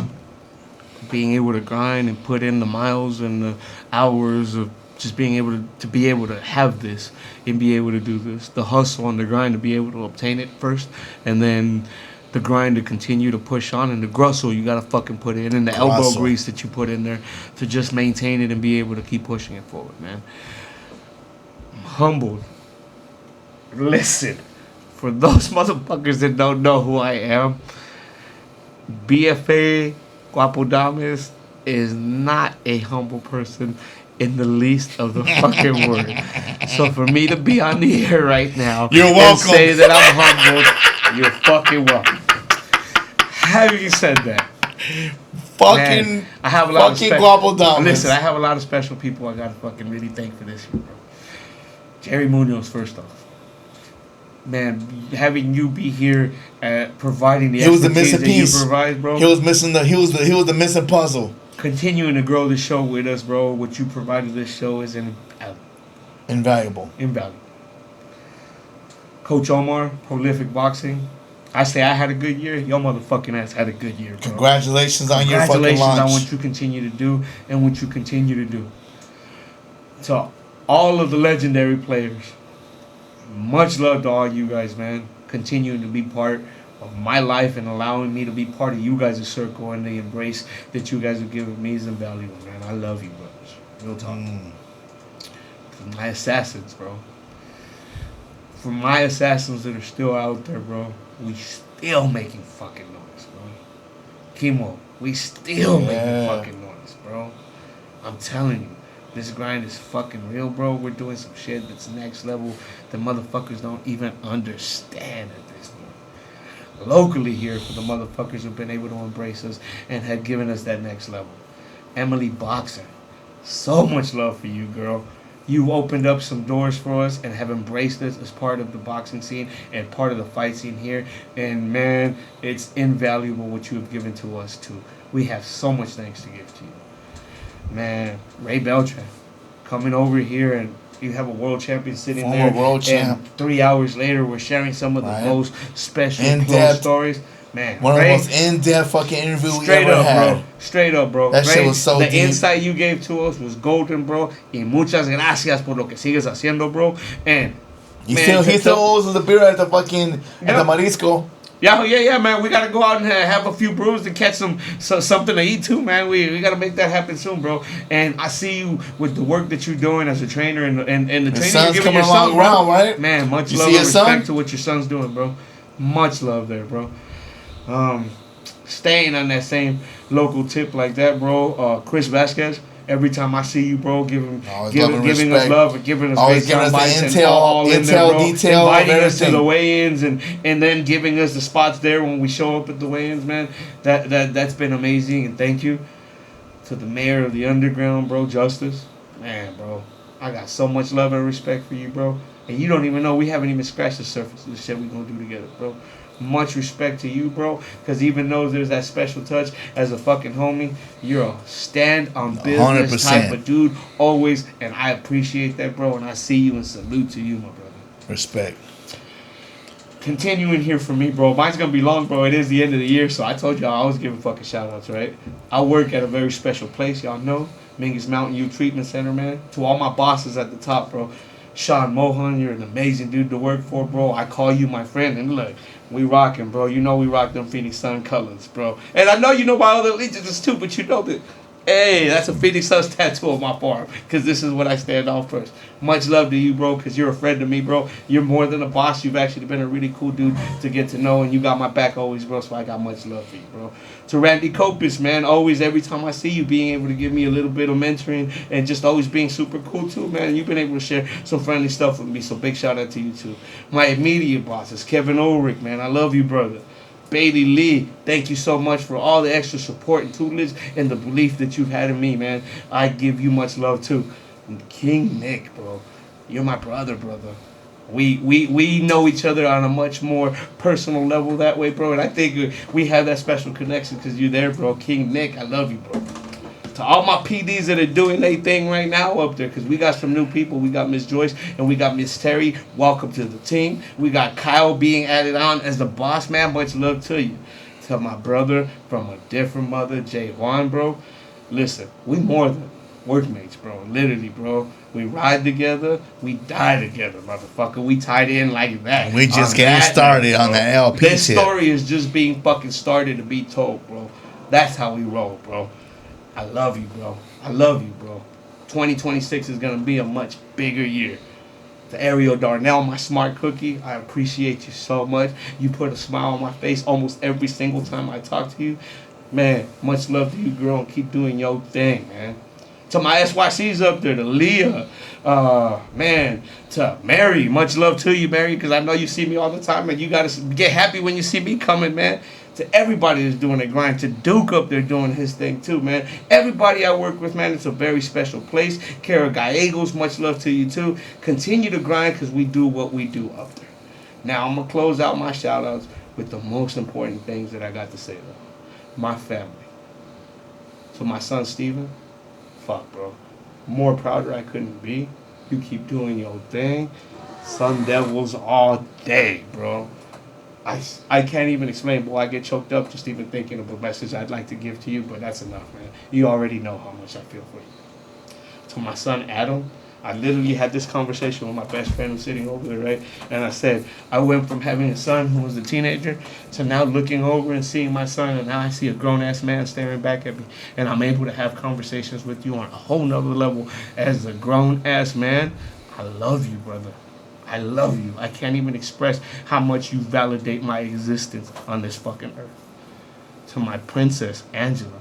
Being able to grind and put in the miles and the hours of just being able to be able to have this and be able to do this. The hustle and the grind to be able to obtain it first, and then the grind to continue to push on, and the grussel you gotta fucking put in, and the elbow grease that you put in there to just maintain it and be able to keep pushing it forward, man. I'm humbled. Listen, for those motherfuckers that don't know who I am, BFA Guapodames is not a humble person in the least of the fucking word. So for me to be on the air right now You're welcome. and say that I'm humbled, you're fucking welcome. Having said that, Fucking, man, I have a lot of Guapodames. Listen, I have a lot of special people I gotta fucking really thank for this year, bro. Jerry Munoz, first off. Man, having you be here, providing the He was the expertise missing that you piece. provide, bro. He was the missing puzzle. Continuing to grow the show with us, bro. What you provided this show is Invaluable. invaluable. Coach Omar, prolific boxing. I say I had a good year. Your motherfucking ass had a good year, bro. Congratulations on your fucking Congratulations launch. on what you continue to do and what you continue to do. To all of the legendary players, much love to all you guys, man. Continuing to be part of my life and allowing me to be part of you guys' circle, and the embrace that you guys have given me is invaluable, man. I love you, brothers. Real talk. For my assassins, bro. For my assassins that are still out there, bro. We still making fucking noise, bro. Chemo, we still making fucking noise, bro. I'm telling you. This grind is fucking real, bro. We're doing some shit that's next level that motherfuckers don't even understand at this point. Locally here, for the motherfuckers who've been able to embrace us and have given us that next level. Emily Boxer, so much love for you, girl. You opened up some doors for us and have embraced us as part of the boxing scene and part of the fight scene here. And man, it's invaluable what you have given to us too. We have so much thanks to give to you. Man, Ray Beltran, coming over here, and you have a world champion sitting Former there. world champ. And 3 hours later, we're sharing some of the most special In-depth. close stories. Man, One of the Ray, most in-depth fucking interview we straight ever up, had. bro. Straight up, bro. That shit Ray, was so the deep. insight you gave to us was golden, bro. Y muchas gracias por lo que sigues haciendo, bro. And He man, still owes us a beer at the fucking at the Marisco. Yeah, man. We gotta go out and have a few brews and catch something to eat too, man. We gotta make that happen soon, bro. And I see you with the work that you're doing as a trainer and the training you're son's giving coming your son, along around, bro. right? Man, much You love see and your son? respect to what your son's doing, bro. Much love there, bro. Staying on that same local tip like that, bro. Chris Vasquez. Every time I see you, bro, giving us love and giving us always great giving us the sound bites and intel, all in there, bro. detail, Inviting us to everything. the weigh-ins and then giving us the spots there when we show up at the weigh-ins, man. That's been amazing, and thank you to the mayor of the underground, bro, Justice. Man, bro, I got so much love and respect for you, bro. And you don't even know, we haven't even scratched the surface of the shit we gonna do together, bro. Much respect to you, bro, because even though there's that special touch as a fucking homie, you're a stand on business 100%. type of dude, always, and I appreciate that, bro, and I see you and salute to you, my brother. Respect. Continuing here for me, bro. Mine's gonna be long, bro. It is the end of the year, so I told y'all I always give fucking shout outs, right? I work at a very special place, y'all know. Mingus Mountain Youth Treatment Center, man. To all my bosses at the top, bro. Sean Mohan, you're an amazing dude to work for, bro. I call you my friend, and look, we rocking, bro. You know we rock them Phoenix Sun colors, bro. And I know you know my other allegiances too, but you know that Hey, that's a Phoenix Suns tattoo on my forearm. Because this is what I stand on first. Much love to you, bro, because you're a friend to me, bro. You're more than a boss. You've actually been a really cool dude to get to know, and you got my back always, bro, so I got much love for you, bro. To Randy Copus, man, always, every time I see you, being able to give me a little bit of mentoring and just always being super cool, too, man. You've been able to share some friendly stuff with me, so big shout out to you, too. My immediate bosses, Kevin Ulrich, man, I love you, brother. Bailey Lee, thank you so much for all the extra support and tutelage and the belief that you've had in me, man. I give you much love too. And King Nick, bro, you're my brother. We know each other on a much more personal level that way, bro. And I think we have that special connection because you're there, bro. King Nick, I love you, bro. To all my PDs that are doing their thing right now up there, because we got some new people. We got Miss Joyce and we got Miss Terry. Welcome to the team. We got Kyle being added on as the boss man. Much love to you. To my brother from a different mother, Jay Juan, bro. Listen, we more than workmates, bro. Literally, bro. We ride together. We die together, motherfucker. We tied in like that. We just getting started on that LP This tip. story is just being fucking started to be told, bro. That's how we roll, bro. I love you, bro. I love you, bro. 2026 is going to be a much bigger year. To Ariel Darnell, my smart cookie, I appreciate you so much. You put a smile on my face almost every single time I talk to you. Man, much love to you, girl, and keep doing your thing, man. To my SYCs up there, to Leah, man, to Mary, much love to you, Mary, because I know you see me all the time, and you got to get happy when you see me coming, man. To everybody that's doing the grind, to Duke up there doing his thing too, man. Everybody I work with, man, it's a very special place. Kara Gallegos, much love to you too. Continue to grind because we do what we do up there. Now I'm going to close out my shout outs with the most important things that I got to say though. My family. So my son Steven, fuck bro. More prouder I couldn't be. You keep doing your thing. Sun Devils all day, bro. I can't even explain, boy. I get choked up just even thinking of a message I'd like to give to you, but that's enough, man. You already know how much I feel for you. To my son Adam, I literally had this conversation with my best friend who's sitting over there, right? And I said, I went from having a son who was a teenager to now looking over and seeing my son, and now I see a grown-ass man staring back at me. And I'm able to have conversations with you on a whole nother level as a grown-ass man. I love you, brother. I love you. I can't even express how much you validate my existence on this fucking earth. To my princess, Angela.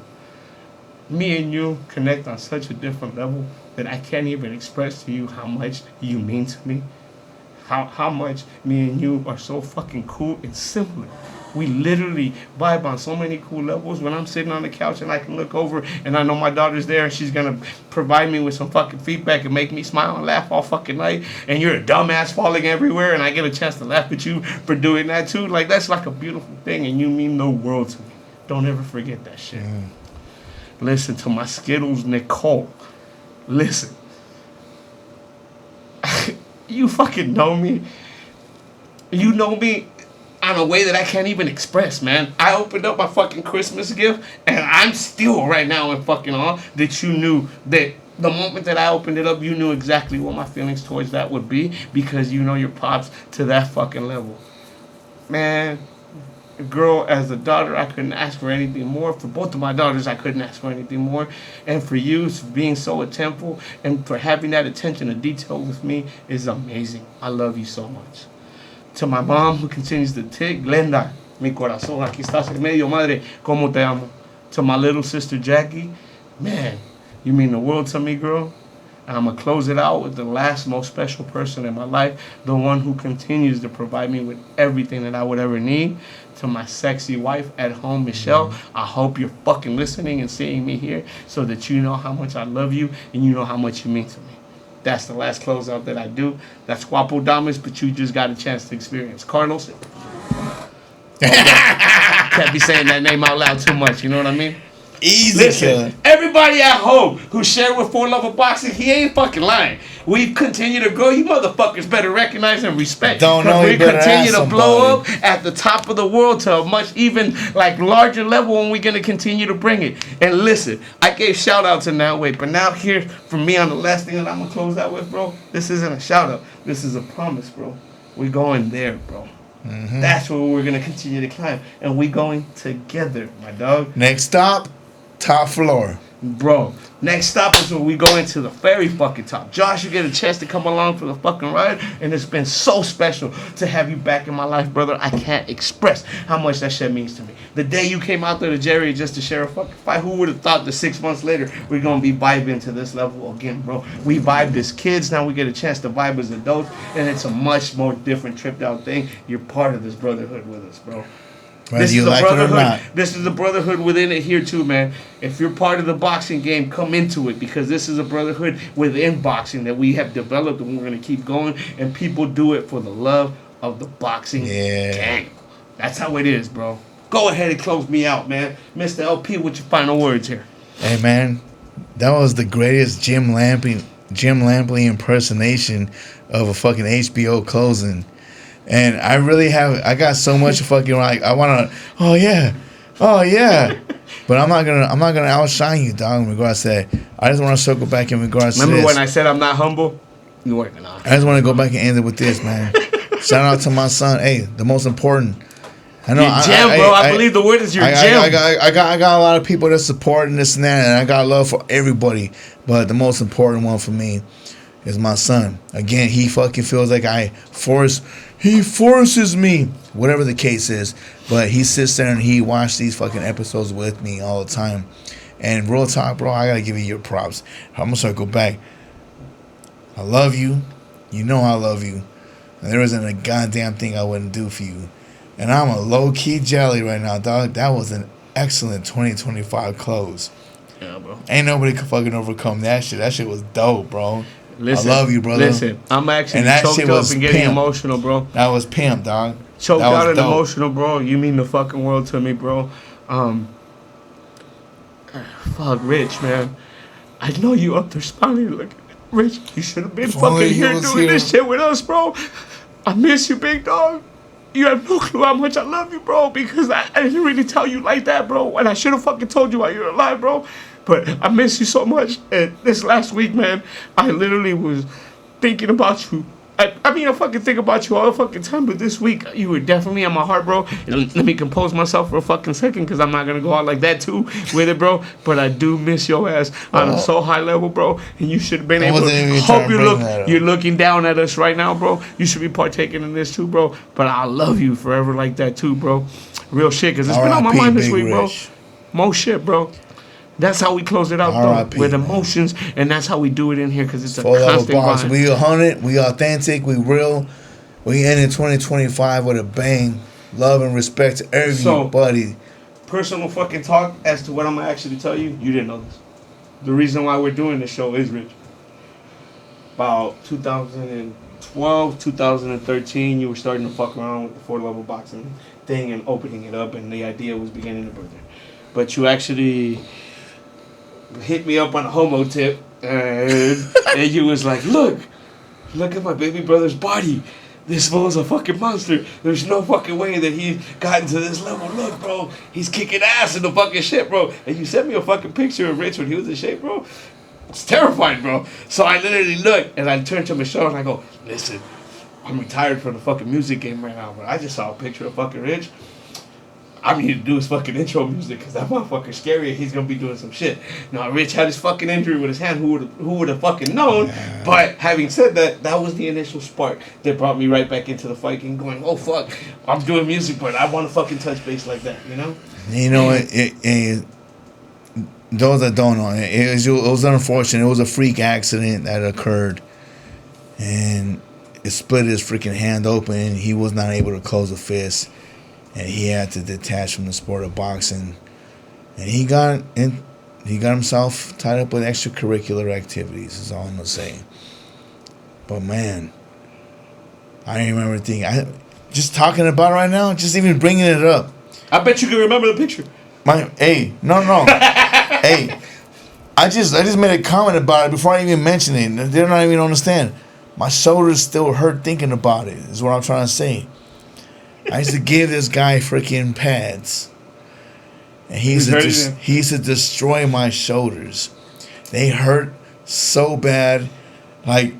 Me and you connect on such a different level that I can't even express to you how much you mean to me. How much me and you are so fucking cool and similar. We literally vibe on so many cool levels. When I'm sitting on the couch and I can look over and I know my daughter's there and she's gonna provide me with some fucking feedback and make me smile and laugh all fucking night, and you're a dumbass falling everywhere and I get a chance to laugh at you for doing that too. Like, that's like a beautiful thing, and you mean the world to me. Don't ever forget that shit. Listen to my Skittles, Nicole. Listen. You fucking know me. You know me on a way that I can't even express, man. I opened up my fucking Christmas gift, and I'm still right now in fucking awe that you knew that the moment that I opened it up, you knew exactly what my feelings towards that would be, because you know your pops to that fucking level. Man, girl, as a daughter, I couldn't ask for anything more. For both of my daughters, I couldn't ask for anything more. And for you, for being so attentive and for having that attention to detail with me is amazing. I love you so much. To my mom, who continues to tick, Glenda, mi corazón, aquí estás en medio, madre, como te amo. To my little sister, Jackie, man, you mean the world to me, girl. And I'm going to close it out with the last most special person in my life, the one who continues to provide me with everything that I would ever need. To my sexy wife at home, Michelle, I hope you're fucking listening and seeing me here so that you know how much I love you and you know how much you mean to me. That's the last closeout that I do. That's Guapo Damas, but you just got a chance to experience. Carlos. Can't be saying that name out loud too much, you know what I mean? Easy. Listen, everybody at home who shared with For Love of Boxing, he ain't fucking lying. We continue to grow. You motherfuckers better recognize and respect. Don't know. We You better continue ask to blow somebody. up at the top of the world to a much even like larger level, and we're gonna continue to bring it. And listen, I gave shout outs in that way, but now here from me on the last thing that I'm gonna close out with, bro. This isn't a shout out. This is a promise, bro. We're going there, bro. That's where we're gonna continue to climb, and we going together, my dog. Next stop, top floor. Bro, next stop is when we go into the very fucking top. Josh, you get a chance to come along for the fucking ride, and it's been so special to have you back in my life, brother. I can't express how much that shit means to me. The day you came out there to Jerry just to share a fucking fight, who would have thought that 6 months later we're gonna be vibing to this level again, bro? We vibed as kids, now we get a chance to vibe as adults, and it's a much more different, tripped out thing. You're part of this brotherhood with us, bro. Whether you like it or not. This is a brotherhood within it here too, man. If you're part of the boxing game, come into it, because this is a brotherhood within boxing that we have developed, and we're gonna keep going. And people do it for the love of the boxing game. That's how it is, bro. Go ahead and close me out, man. Mr. LP, what's your final words here? Hey, man, that was the greatest Jim Lampley impersonation of a fucking HBO closing. And I got so much fucking like I wanna, oh yeah, but I'm not gonna outshine you, dog. In regards to that, I just want to circle back in regards to this. Remember when I said I'm not humble? You weren't gonna. I just want to go back and end it with this, man. Shout out to my son. Hey, the most important. I know, your gem, bro. I believe the word is your gem. I got a lot of people that support and this and that, and I got love for everybody. But the most important one for me is my son. Again, he fucking feels like he forces me, whatever the case is. But he sits there and he watches these fucking episodes with me all the time. And real talk, bro, I gotta give you your props. I'm gonna circle back. I love you. You know I love you. And there isn't a goddamn thing I wouldn't do for you. And I'm a low-key jelly right now, dog. That was an excellent 2025 close. Yeah, bro. Ain't nobody could fucking overcome that shit. That shit was dope, bro. Listen, I love you, brother. Listen, I'm actually and that choked shit up was and getting pimp. emotional, bro. That was pimp, dog. Choked that out and dope. emotional, bro. You mean the fucking world to me, bro. Fuck, Rich, man. I know you up there smiling like, Rich, you should have been fucking here doing this shit with us, bro. I miss you, big dog. You have no clue how much I love you, bro, because I didn't really tell you like that, bro. And I should have fucking told you while you were alive, bro. But I miss you so much. And this last week, man, I literally was thinking about you. I mean, I fucking think about you all the fucking time, but this week, you were definitely in my heart, bro. And let me compose myself for a fucking second, because I'm not going to go out like that, too, with it, bro. But I do miss your ass on a so high level, bro. And you should have been able to hope you're looking down at us right now, bro. You should be partaking in this, too, bro. But I love you forever like that, too, bro. Real shit, because it's been on my mind this week, bro. More shit, bro. That's how we close it out, though, with emotions, and that's how we do it in here, because it's a constant grind. We 100, we authentic, we real. We end in 2025 with a bang. Love and respect to everybody. So, personal fucking talk as to what I'm going to actually tell you, you didn't know this. The reason why we're doing this show is, Rich, about 2012, 2013, you were starting to fuck around with the 4-level boxing thing and opening it up, and the idea was beginning to birth there. But you actually hit me up on a homo tip, and you was like, look at my baby brother's body. This fool's a fucking monster. There's no fucking way that he's gotten to this level. Look, bro, he's kicking ass in the fucking shit, bro. And you sent me a fucking picture of Rich when he was in shape, bro. It's terrifying, bro. So I literally looked, and I turned to Michelle, and I go, listen, I'm retired from the fucking music game right now, but I just saw a picture of fucking Rich. I need to do his fucking intro music, because that motherfucker's scary and he's going to be doing some shit. Now, Rich had his fucking injury with his hand. Who would have fucking known? Yeah. But having said that, that was the initial spark that brought me right back into the fight and going, oh, fuck, I'm doing music, but I want to fucking touch base like that, you know? You know, those that don't know, it was unfortunate. It was a freak accident that occurred. And it split his freaking hand open. He was not able to close a fist. And he had to detach from the sport of boxing, and he got himself tied up with extracurricular activities. Is all I'm gonna say. But man, I remember thinking, just talking about it right now, just even bringing it up. I bet you can remember the picture. No. Hey, I just made a comment about it before I even mentioned it. They're not even understand. My shoulders still hurt thinking about it. Is what I'm trying to say. I used to give this guy freaking pads. And he used to destroy my shoulders. They hurt so bad. Like,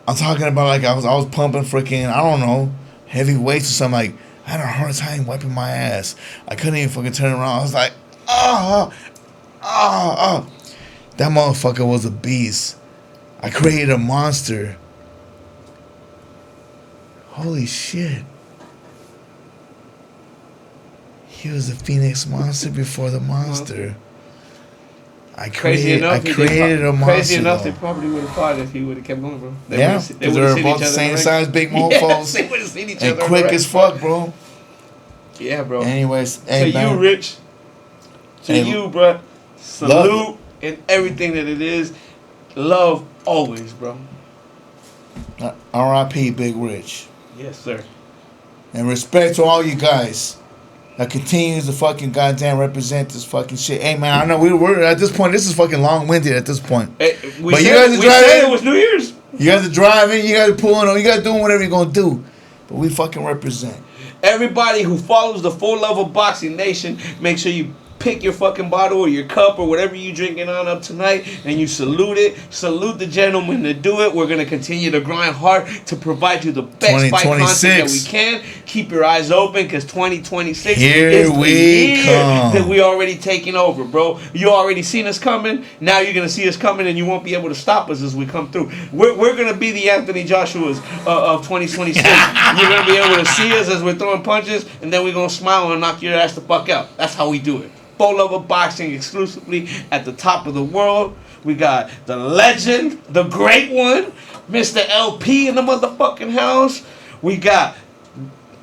I'm talking about like I was pumping freaking, I don't know, heavy weights or something. Like, I had a hard time wiping my ass. I couldn't even fucking turn around. I was like, That motherfucker was a beast. I created a monster. Holy shit. He was the Phoenix monster before the monster. I created a monster. Crazy enough, though. they probably would have fought if he would have kept going, bro. Yeah, because they were both the same size, big mofos. They would have seen each and other. quick as fuck, bro. Yeah, bro. Anyways, to you, Rich. To you, bro. Salute and everything that it is. Love always, bro. R.I.P. Big Rich. Yes, sir. And respect to all you guys that continues to fucking goddamn represent this fucking shit. Hey, man, I know we're at this point. This is fucking long-winded at this point. Hey, but you guys are driving. It was New Year's. You guys are driving. You guys are pulling on. You guys are doing whatever you're gonna do. But we fucking represent. Everybody who follows the Full Level Boxing Nation, make sure you pick your fucking bottle or your cup or whatever you drinking on up tonight and you salute it. Salute the gentlemen that do it. We're going to continue to grind hard to provide you the best fight content that we can. Keep your eyes open because 2026 is the year that we already taking over, bro. You already seen us coming. Now you're going to see us coming and you won't be able to stop us as we come through. We're going to be the Anthony Joshuas of 2026. You're going to be able to see us as we're throwing punches and then we're going to smile and knock your ass the fuck out. That's how we do it. Full Level Boxing exclusively at the top of the world. We got the legend, the great one, Mr. LP in the motherfucking house. We got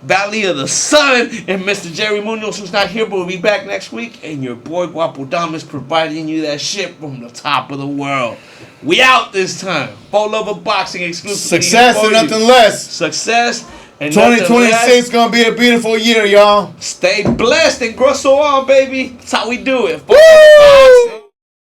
Valley of the Sun and Mr. Jerry Munoz, who's not here but will be back next week. And your boy Guapo Damas providing you that shit from the top of the world. We out this time. Full Level Boxing exclusively. Success and nothing less. Success. And 2026 gonna be a beautiful year, y'all. Stay blessed and grosso on, baby. That's how we do it.